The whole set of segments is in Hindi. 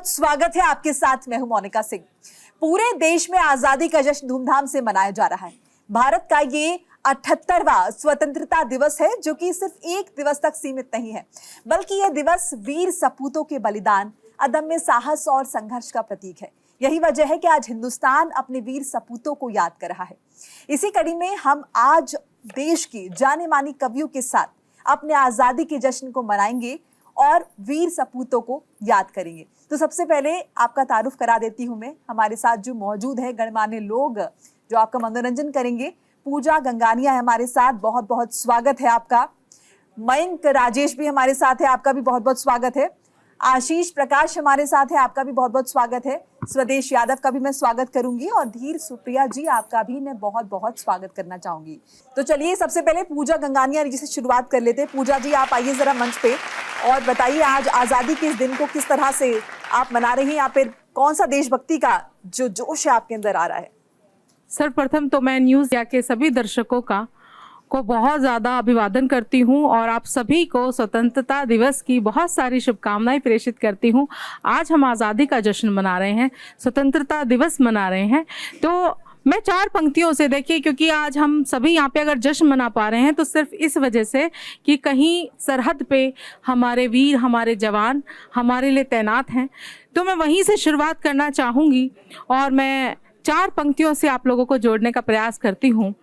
बहुत स्वागत है आपके साथ। मैं हूं मोनिका सिंह। पूरे देश में आजादी का जश्न धूमधाम से मनाया जा रहा है। भारत का ये 78वां स्वतंत्रता दिवस है, जो कि सिर्फ एक दिवस तक सीमित नहीं है, बल्कि यह दिवस वीर सपूतों के बलिदान, अदम्य साहस और संघर्ष का प्रतीक है। यही वजह है कि आज हिंदुस्तान अपने वीर सपूतों को याद कर रहा है। इसी कड़ी में हम आज देश की जाने मानी कवियों के साथ अपने आजादी के जश्न को मनाएंगे और वीर सपूतों को याद करेंगे। तो सबसे पहले आपका तारुफ करा देती हूं मैं। हमारे साथ जो मौजूद है गणमान्य लोग जो आपका मनोरंजन करेंगे। पूजा गंगानिया है हमारे साथ, बहुत बहुत स्वागत है आपका। मयंक राजेश भी हमारे साथ है, आपका भी बहुत बहुत स्वागत है। आशीष प्रकाश हमारे साथ है, आपका भी बहुत बहुत स्वागत है। स्वदेश यादव का भी मैं स्वागत करूंगी और धीर सुप्रिया जी आपका भी मैं बहुत बहुत स्वागत करना चाहूंगी। तो चलिए सबसे पहले पूजा गंगानिया जी से शुरुआत कर लेते हैं। पूजा जी आप आइए जरा मंच पे और बताइए आज आजादी के इस दिन को किस तरह से आप मना रही हैं, या फिर कौन सा देशभक्ति का जो जोश है आपके अंदर आ रहा है। सर्वप्रथम तो मैं न्यूज़ इंडिया के सभी दर्शकों को बहुत ज़्यादा अभिवादन करती हूं और आप सभी को स्वतंत्रता दिवस की बहुत सारी शुभकामनाएं प्रेषित करती हूं। आज हम आज़ादी का जश्न मना रहे हैं, स्वतंत्रता दिवस मना रहे हैं। तो मैं 4 पंक्तियों से, देखिए, क्योंकि आज हम सभी यहाँ पे अगर जश्न मना पा रहे हैं तो सिर्फ इस वजह से कि कहीं सरहद पे हमारे वीर, हमारे जवान हमारे लिए तैनात हैं। तो मैं वहीं से शुरुआत करना चाहूँगी और मैं 4 पंक्तियों से आप लोगों को जोड़ने का प्रयास करती हूँ,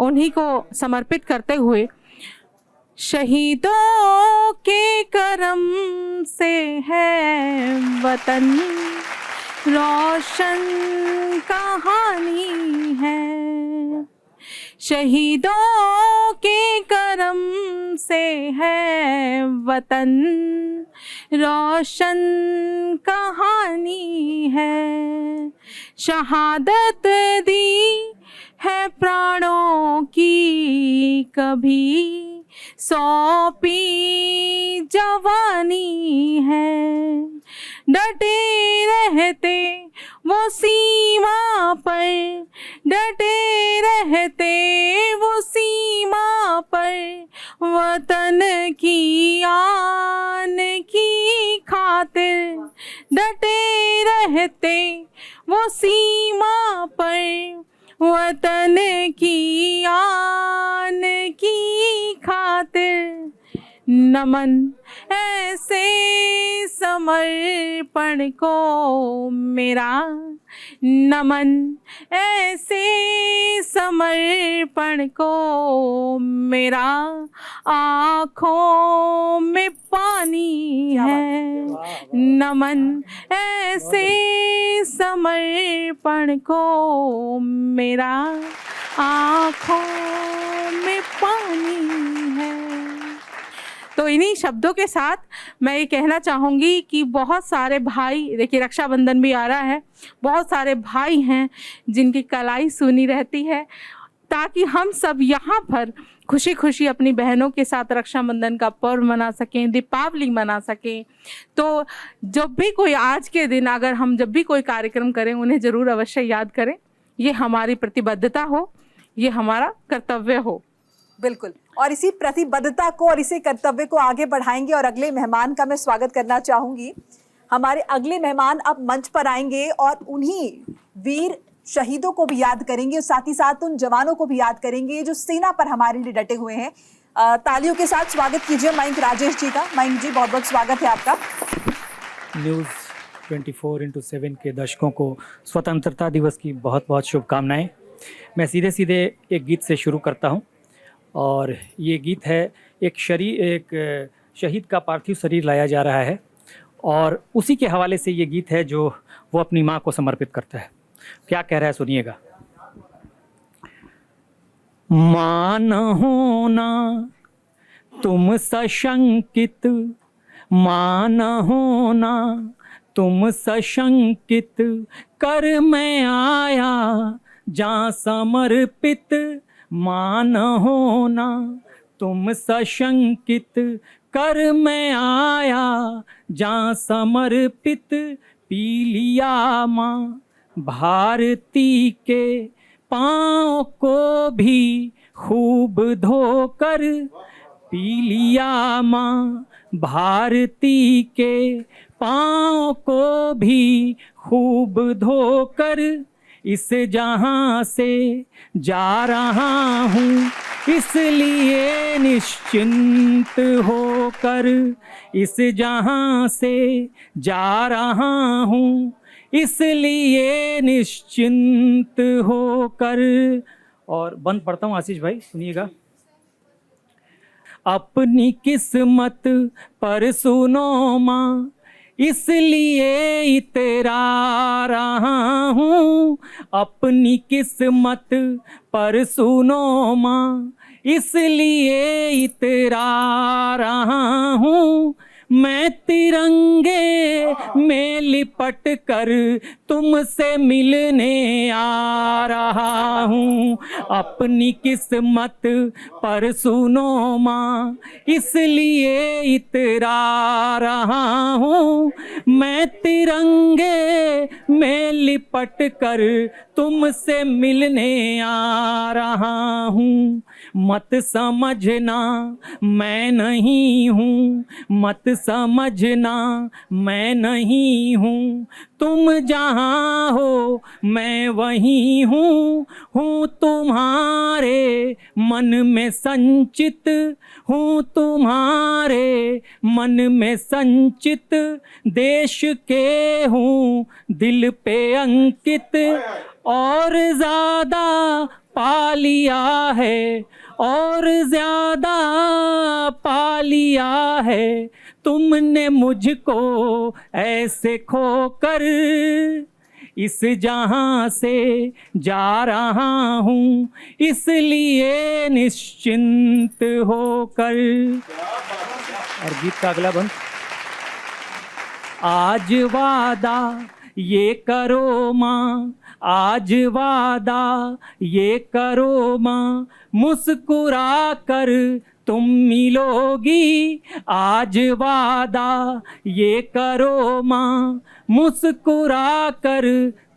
उन्हीं को समर्पित करते हुए। शहीदों के करम से है वतन, रोशन कहानी है। शहीदों के करम से है वतन, रोशन कहानी है। शहादत दी है प्राणों की कभी, सौंपी जवानी है। डटे रहते वो सीमा पर, डटे रहते वो सीमा पर, वतन की आन की खातिर। डटे रहते वो सीमा पर, वतन की आन की खातिर। नमन ऐसे समर्पण को मेरा, नमन ऐसे समर्पण को मेरा। आँखों में पानी है, नमन ऐसे समर्पण को मेरा। आँखों में पानी है। तो इन्हीं शब्दों के साथ मैं ये कहना चाहूँगी कि बहुत सारे भाई, देखिए रक्षाबंधन भी आ रहा है, बहुत सारे भाई हैं जिनकी कलाई सूनी रहती है, ताकि हम सब यहाँ पर खुशी खुशी अपनी बहनों के साथ रक्षाबंधन का पर्व मना सकें, दीपावली मना सकें। तो जब भी कोई आज के दिन अगर हम जब भी कोई कार्यक्रम करें, उन्हें ज़रूर अवश्य याद करें। ये हमारी प्रतिबद्धता हो, ये हमारा कर्तव्य हो। बिल्कुल, और इसी प्रतिबद्धता को और इसी कर्तव्य को आगे बढ़ाएंगे। और अगले मेहमान का मैं स्वागत करना चाहूंगी। हमारे अगले मेहमान अब मंच पर आएंगे और उन्हीं वीर शहीदों को भी याद करेंगे और साथ ही साथ उन जवानों को भी याद करेंगे जो सेना पर हमारे लिए डटे हुए हैं। तालियों के साथ स्वागत कीजिए मयंक राजेश जी का। मयंक जी बहुत बहुत स्वागत है आपका। न्यूज़ 24/7 के दर्शकों को स्वतंत्रता दिवस की बहुत बहुत शुभकामनाएं। मैं सीधे सीधे एक गीत से शुरू करता हूं और ये गीत है एक शहीद का पार्थिव शरीर लाया जा रहा है और उसी के हवाले से ये गीत है जो वो अपनी माँ को समर्पित करता है। क्या कह रहा है सुनिएगा। माँ न होना तुम सशंकित, माँ न होना तुम सशंकित, कर मैं आया जहाँ समर्पित। माँ न होना तुम सशंकित, कर मैं आया जहाँ समर्पित। पी लिया माँ भारती के पाँव को भी खूब धोकर, पी लिया माँ भारती के पाँव को भी खूब धोकर इस जहां से जा रहा हूँ, इसलिए निश्चिंत होकर इस जहां से जा रहा हूँ, इसलिए निश्चिंत होकर। और बंद पढ़ता हूँ आशीष भाई, सुनिएगा। अपनी किस्मत पर सुनो माँ, इसलिए इतरा रहा हूँ। अपनी किस्मत पर सुनो माँ, इसलिए इतरा रहा हूँ। मैं तिरंगे में लिपट कर तुमसे मिलने आ रहा हूँ। अपनी किस्मत पर सुनो माँ, इसलिए इतरा रहा हूँ। मैं तिरंगे में लिपट कर तुमसे मिलने आ रहा हूँ। मत समझना मैं नहीं हूँ, मत समझना मैं नहीं हूँ। तुम जहाँ हो मैं वहीं हूँ तुम्हारे मन में संचित, हूँ तुम्हारे मन में संचित। देश के हूँ दिल पे अंकित, और ज़्यादा पा लिया है, और ज़्यादा पा लिया है तुमने मुझको ऐसे खोकर। इस जहां से जा रहा हूँ, इसलिए निश्चिंत होकर। और गीत का अगला बंद। आज वादा ये करो माँ, आज वादा ये करो माँ, मुस्कुरा कर तुम मिलोगी। आज वादा ये करो माँ, मुस्कुरा कर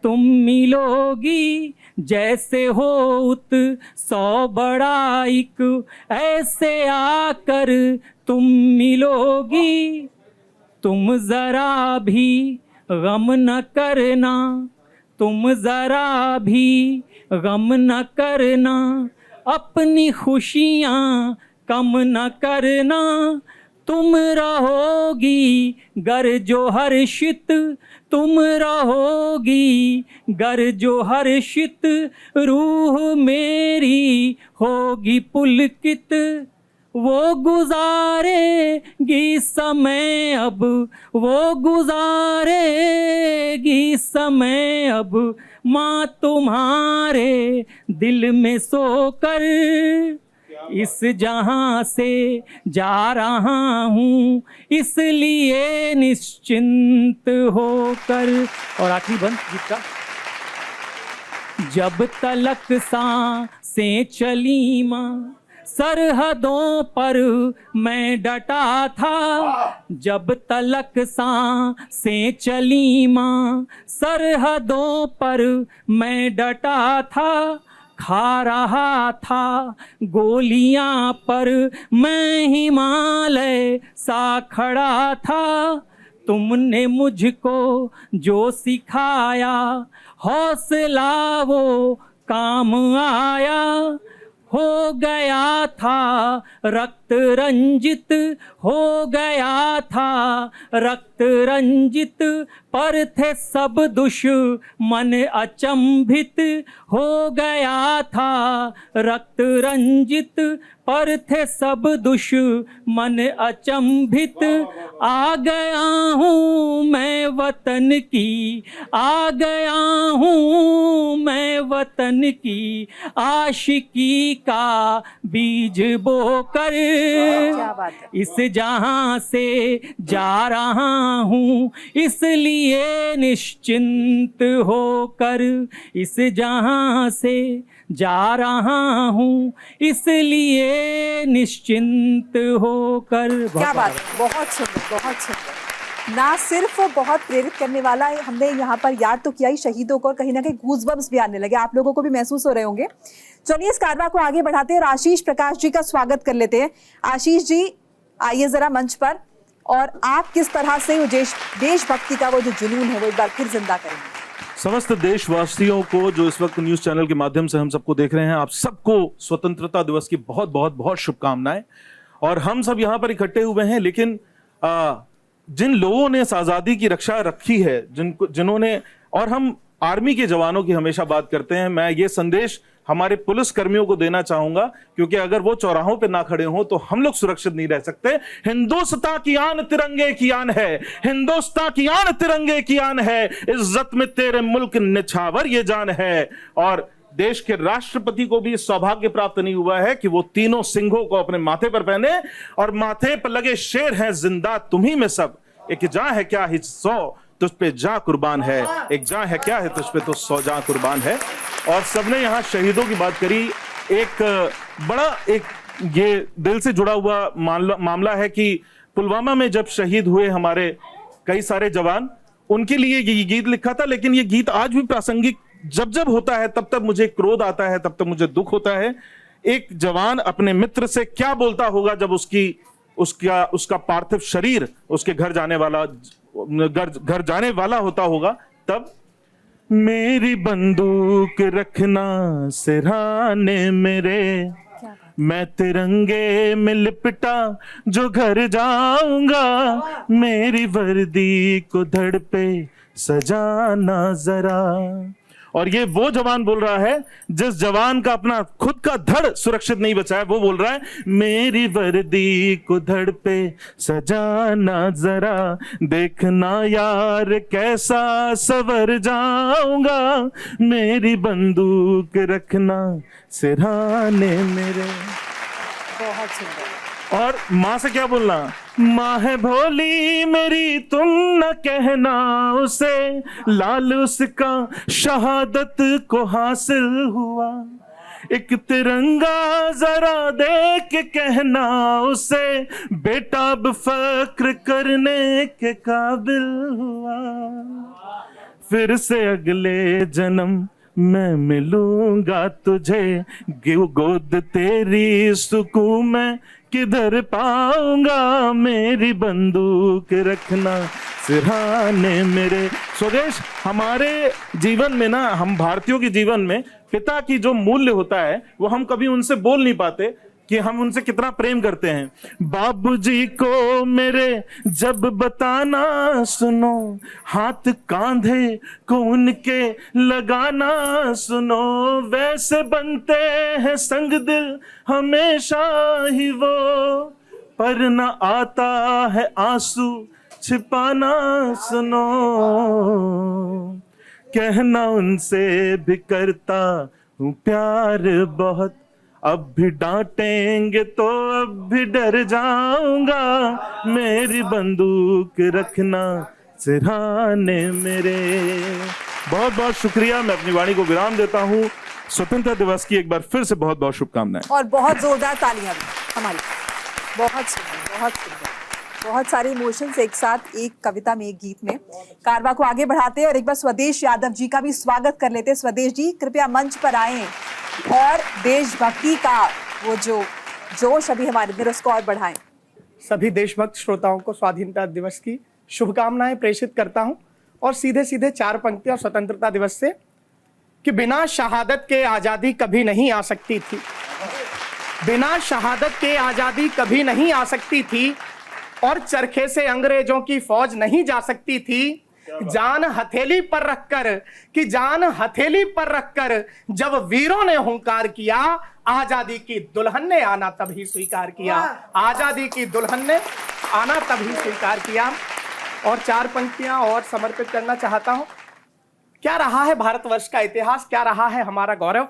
तुम मिलोगी। जैसे हो उत्सव बड़ा एक, ऐसे आकर तुम मिलोगी। तुम जरा भी गम न करना, तुम जरा भी गम न करना, अपनी खुशियाँ कम न करना। तुम रहोगी गर जो हर्षित, तुम रहोगी गर जो हर्षित, रूह मेरी होगी पुलकित। वो गुजारेगी समय अब, वो गुजारेगी समय अब, माँ तुम्हारे दिल में सोकर। इस जहां से जा रहा हूँ, इसलिए निश्चिंत होकर। और आखिरी बंद गीत का। जब तलक सांसें चली माँ, सरहदों पर मैं डटा था। जब तलक सांसें चली माँ, सरहदों पर मैं डटा था। खा रहा था गोलियां पर मैं हिमालय सा खड़ा था। तुमने मुझको जो सिखाया, हौसला वो काम आया। हो गया था रक्त रंजित, हो गया था रक्त रंजित, पर थे सब दुश्मन अचंभित। हो गया था रक्त रंजित, पर थे सब दुश्मन अचंभित। आ गया हूँ मैं वतन की, आ गया हूँ मैं वतन की, आशिकी का बीज बोकर। क्या बात है। इस जहां से जा रहा हूँ, इसलिए निश्चिंत होकर। इस जहां से जा रहा हूँ, इसलिए निश्चिंत होकर। क्या बात है, बहुत सुंदर, बहुत सुंदर। ना सिर्फ बहुत प्रेरित करने वाला है, हमने यहाँ पर याद तो किया ही शहीदों को, और कहीं ना कहीं गूज़बम्स भी आने लगे, आप लोगों को भी महसूस हो रहे होंगे। चलिए इस कारवा को आगे बढ़ाते हैं और आशीष प्रकाश जी का स्वागत कर लेते हैं। आशीष जी आइए जरा मंच पर। और आप किस तरह से वो देशभक्ति का वो जो जुनून है वो एक बार फिर जिंदा करेंगे? समस्त देशवासियों को जो इस वक्त न्यूज चैनल के माध्यम से हम सबको देख रहे हैं, आप सबको स्वतंत्रता दिवस की बहुत बहुत बहुत शुभकामनाएं। और हम सब यहाँ पर इकट्ठे हुए हैं, लेकिन जिन लोगों ने इस आजादी की रक्षा रखी है, जिन्होंने, और हम आर्मी के जवानों की हमेशा बात करते हैं, मैं ये संदेश हमारे पुलिस कर्मियों को देना चाहूंगा, क्योंकि अगर वो चौराहों पे ना खड़े हों तो हम लोग सुरक्षित नहीं रह सकते। हिंदुस्तान की आन तिरंगे की आन है, हिंदुस्तान की आन तिरंगे की आन है, इज्जत में तेरे मुल्क निछावर ये जान है। और देश के राष्ट्रपति को भी सौभाग्य प्राप्त नहीं हुआ है कि वो तीनों सिंहों को अपने माथे पर पहने, और माथे पर लगे शेर हैं जिंदा तुम्ही में सब, एक जान है क्या ही 100 तुझ पे जा कुर्बान है, एक जान है क्या है तुझ पे तो 100 जान कुर्बान है। और सबने यहाँ शहीदों की बात करी। एक बड़ा ये दिल से जुड़ा हुआ मामला है कि पुलवामा में जब शहीद हुए हमारे कई सारे जवान, उनके लिए ये गीत लिखा था, लेकिन ये गीत आज भी प्रासंगिक जब जब होता है तब तब मुझे क्रोध आता है, तब तब मुझे दुख होता है। एक जवान अपने मित्र से क्या बोलता होगा जब उसका पार्थिव शरीर उसके घर जाने वाला होता होगा, तब मेरी बंदूक रखना सिरहाने मेरे, मैं तिरंगे में लिपटा जो घर जाऊंगा, मेरी वर्दी को धड़ पे सजाना जरा। और ये वो जवान बोल रहा है जिस जवान का अपना खुद का धड़ सुरक्षित नहीं बचा है। वो बोल रहा है मेरी वर्दी को धड़ पे सजाना जरा, देखना यार कैसा सवर जाऊंगा, मेरी बंदूक रखना सिरहाने मेरे। बहुत सुंदर। और माँ से क्या बोलना, माँ है भोली मेरी तुम न कहना उसे, लाल उसका शहादत को हासिल हुआ, एक तिरंगा जरा दे के कहना उसे, बेटा अब फक्र करने के काबिल हुआ, फिर से अगले जन्म मैं मिलूंगा तुझे, गोद तेरी सुकून में किधर पाऊंगा, मेरी बंदूक रखना सिरहाने मेरे। स्वदेश हमारे जीवन में ना, हम भारतीयों के जीवन में पिता की जो मूल्य होता है वो हम कभी उनसे बोल नहीं पाते कि हम उनसे कितना प्रेम करते हैं। बाबूजी को मेरे जब बताना सुनो, हाथ कांधे को उनके लगाना सुनो, वैसे बनते हैं संग दिल हमेशा ही वो, पर न आता है आंसू छिपाना सुनो, कहना उनसे भी करता हूँ प्यार बहुत, अब भी डांटेंगे तो अब भी डर जाऊंगा, मेरी बंदूक रखना सिरहाने मेरे। बहुत बहुत शुक्रिया, मैं अपनी वाणी को विराम देता हूँ। स्वतंत्रता दिवस की एक बार फिर से बहुत बहुत शुभकामनाएं और बहुत जोरदार तालियां भी हमारी। बहुत सुंदर, बहुत सुंदर, बहुत सारे इमोशंस एक साथ, एक कविता में, एक गीत में। कारवा को आगे बढ़ाते हैं और एक बार स्वदेश यादव जी का भी स्वागत कर लेते हैं। स्वदेश जी कृपया मंच पर आए और देशभक्ति का वो जो जोश अभी हमारे अंदर उसको और बढ़ाएं। सभी देशभक्त श्रोताओं को स्वाधीनता दिवस की शुभकामनाएं प्रेषित करता हूं और सीधे सीधे 4 पंक्तियां स्वतंत्रता दिवस से कि बिना शहादत के आजादी कभी नहीं आ सकती थी, बिना शहादत के आजादी कभी नहीं आ सकती थी, और चरखे से अंग्रेजों की फौज नहीं जा सकती थी। जान हथेली पर रखकर कि जान हथेली पर रखकर जब वीरों ने हुंकार किया, आजादी की दुल्हन ने आना तभी स्वीकार किया, आजादी की दुल्हन ने आना तभी स्वीकार किया। और 4 पंक्तियां और समर्पित करना चाहता हूं। क्या रहा है भारतवर्ष का इतिहास, क्या रहा है हमारा गौरव,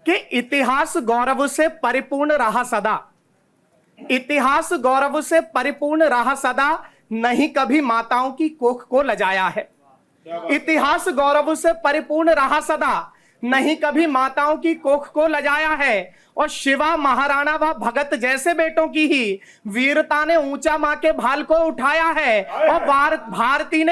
कि इतिहास गौरव से परिपूर्ण रहा सदा, इतिहास गौरव से परिपूर्ण रहा सदा, नहीं कभी माताओं की कोख को लजाया है। इतिहास गौरव से परिपूर्ण रहा सदा, नहीं कभी माताओं की कोख को लजाया है, और शिवा महाराणा व भगत जैसे बेटों की ही वीरता ने ऊंचा मां के भाल को उठाया है। और भारती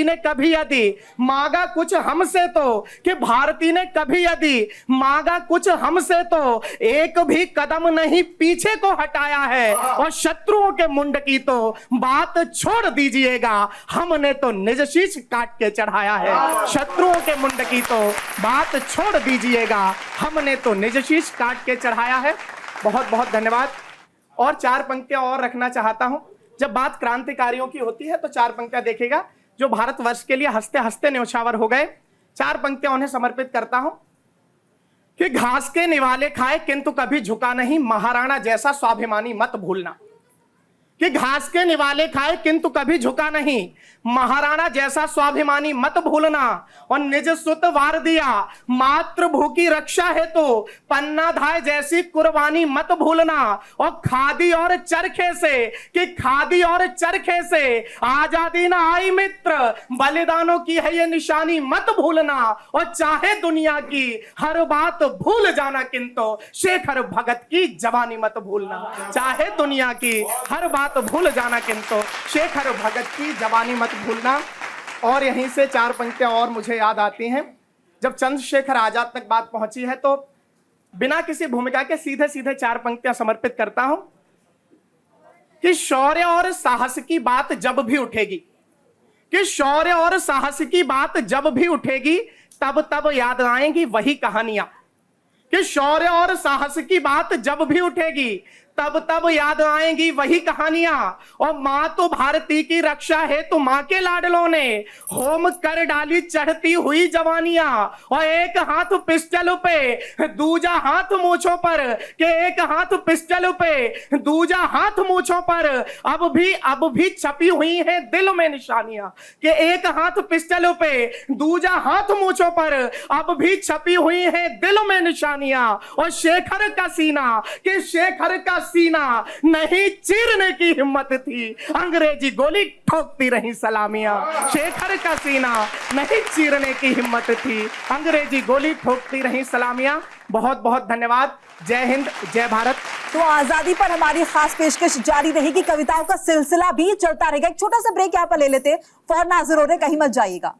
ने कभी यदि मांगा कुछ हमसे तो, कि भारती ने कभी यदि मांगा कुछ हमसे तो एक भी कदम नहीं पीछे को हटाया है। और शत्रुओं के मुंड की तो बात छोड़ दीजिएगा, हमने तो निज शीश काट के चढ़ाया है। शत्रुओं के मुंड की तो बात छोड़ दीजिएगा, हमने तो निज शीश काट के चढ़ाया है। बहुत बहुत धन्यवाद। और 4 पंक्तियां और रखना चाहता हूं। जब बात क्रांतिकारियों की होती है तो 4 पंक्तियां देखिएगा जो भारतवर्ष के लिए हंसते हंसते न्यौछावर हो गए। 4 पंक्तियां उन्हें समर्पित करता हूं कि घास के निवाले खाए किंतु कभी झुका नहीं, महाराणा जैसा स्वाभिमानी मत भूलना। कि घास के निवाले खाए किंतु कभी झुका नहीं, महाराणा जैसा स्वाभिमानी मत भूलना। और निज सुत वार दिया मातृभू की रक्षा है तो पन्ना धाय जैसी कुर्बानी मत भूलना। और खादी और चरखे से, कि खादी और चरखे से आजादी ना आई मित्र, बलिदानों की है ये निशानी मत भूलना। और चाहे दुनिया की हर बात भूल जाना किंतु शेखर भगत की जवानी मत भूलना। चाहे दुनिया की हर बात भूल जाना किंतु शेखर भगत की जवानी मत भूलना। और यहीं से 4 पंक्तियां और मुझे याद आती हैं। जब चंद्रशेखर आजाद तक बात पहुंची है तो बिना किसी भूमिका के सीधे सीधे 4 पंक्तियां समर्पित करता हूं कि शौर्य और साहस की बात जब भी उठेगी, कि शौर्य और साहस की बात जब भी उठेगी तब तब याद आएंगी वही कहानियां। कि शौर्य और साहस की बात जब भी उठेगी तब तब याद आएंगी वही कहानियां। और मां तो भारती की रक्षा है तो मां के लाडलों ने होम कर डाली चढ़ती हुई जवानियां। और एक हाथ पिस्टल पे दूजा हाथ मूंछों पर, के एक हाथ पिस्टल पे दूजा हाथ मूंछों पर अब भी छपी हुई हैं दिल में निशानियां। के एक हाथ पिस्टल पे दूजा हाथ मूंछों पर अब भी छपी हुई हैं दिल में निशानियां। और शेखर का सीना, कि शेखर का सीना नहीं चीरने की हिम्मत थी, अंग्रेजी गोली ठोकती रही सलामियां। शेखर का सीना नहीं चीरने की हिम्मत थी, अंग्रेजी गोली ठोकती रही सलामियां। बहुत बहुत धन्यवाद। जय हिंद, जय भारत। तो आजादी पर हमारी खास पेशकश जारी रहेगी, कविताओं का सिलसिला भी चलता रहेगा। एक छोटा सा ब्रेक यहाँ पर ले लेते, फौरन हाजिर हो रहे, कहीं मत जाइएगा।